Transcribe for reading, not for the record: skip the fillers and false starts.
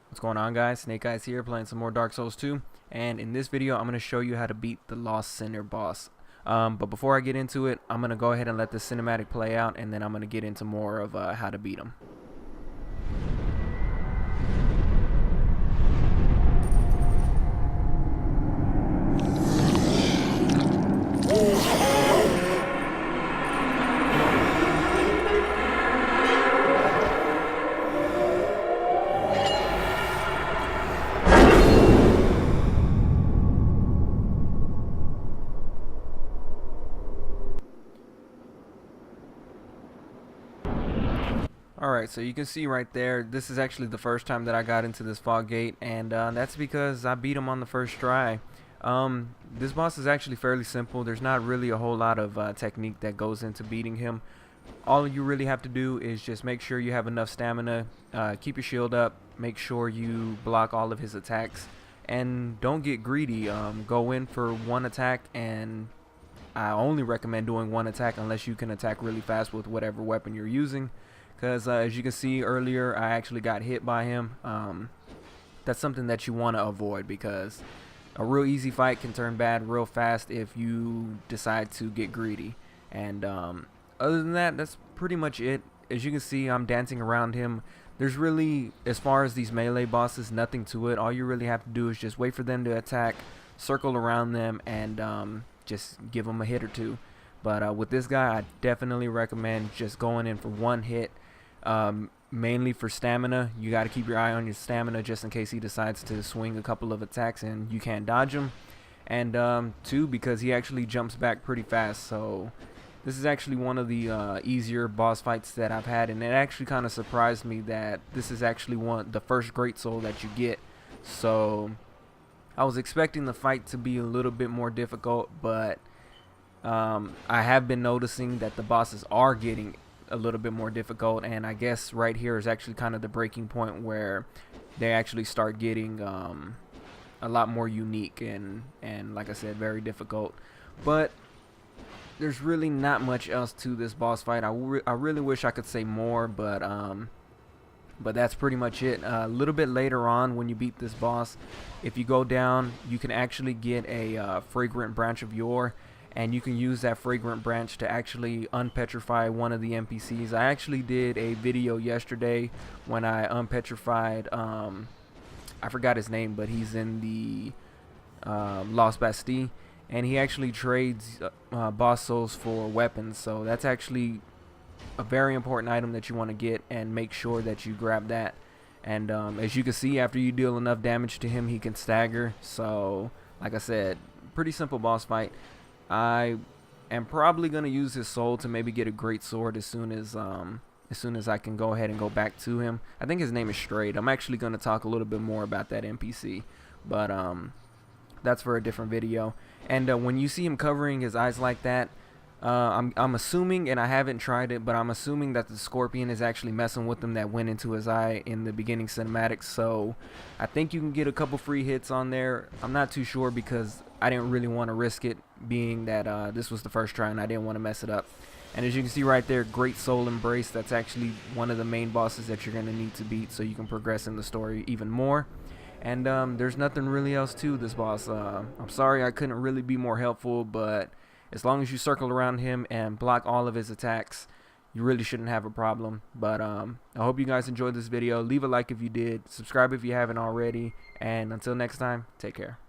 What's going on, guys? Snake Eyes here, playing some more Dark Souls 2, and in this video I'm going to show you how to beat the Lost Sinner boss. But before I get into it, I'm going to go ahead and let the cinematic play out, and then I'm going to get into more of how to beat him. Alright, so you can see right there, this is actually the first time that I got into this fog gate, and that's because I beat him on the first try. This boss is actually fairly simple. There's not really a whole lot of technique that goes into beating him. All you really have to do is just make sure you have enough stamina, keep your shield up, make sure you block all of his attacks, and don't get greedy. Go in for one attack, and I only recommend doing one attack unless you can attack really fast with whatever weapon you're using. Because as you can see earlier, I actually got hit by him. That's something that you want to avoid, because a real easy fight can turn bad real fast if you decide to get greedy. And other than that, that's pretty much it. As you can see, I'm dancing around him. There's really, as far as these melee bosses, nothing to it. All you really have to do is just wait for them to attack, circle around them, and just give them a hit or two. But with this guy, I definitely recommend just going in for one hit. Mainly for stamina. You got to keep your eye on your stamina just in case he decides to swing a couple of attacks and you can't dodge him. And two, because he actually jumps back pretty fast. So this is actually one of the easier boss fights that I've had, and it actually kind of surprised me that this is actually the first Great Soul that you get. So I was expecting the fight to be a little bit more difficult, but I have been noticing that the bosses are getting a little bit more difficult, and I guess right here is actually kind of the breaking point where they actually start getting a lot more unique and like I said, very difficult. But there's really not much else to this boss fight. I really wish I could say more, but that's pretty much it. A little bit later on, when you beat this boss, if you go down, you can actually get a fragrant branch of yore, and you can use that fragrant branch to actually unpetrify one of the NPCs. I actually did a video yesterday when I unpetrified, I forgot his name, but he's in the Lost Bastille, and he actually trades boss souls for weapons. So that's actually a very important item that you want to get, and make sure that you grab that. And as you can see, after you deal enough damage to him, he can stagger. So like I said, pretty simple boss fight. I am probably going to use his soul to maybe get a great sword as soon as I can go ahead and go back to him. I think his name is Strayed. I'm actually going to talk a little bit more about that NPC, but that's for a different video. And when you see him covering his eyes like that, I'm assuming, and I haven't tried it, but I'm assuming that the scorpion is actually messing with him that went into his eye in the beginning cinematics. So I think you can get a couple free hits on there. I'm not too sure, because I didn't really want to risk it, being that this was the first try and I didn't want to mess it up. And as you can see right there, Great Soul Embrace, that's actually one of the main bosses that you're going to need to beat so you can progress in the story even more. And there's nothing really else to this boss. I'm sorry I couldn't really be more helpful, but as long as you circle around him and block all of his attacks, you really shouldn't have a problem. But I hope you guys enjoyed this video. Leave a like if you did, subscribe if you haven't already, and until next time, take care.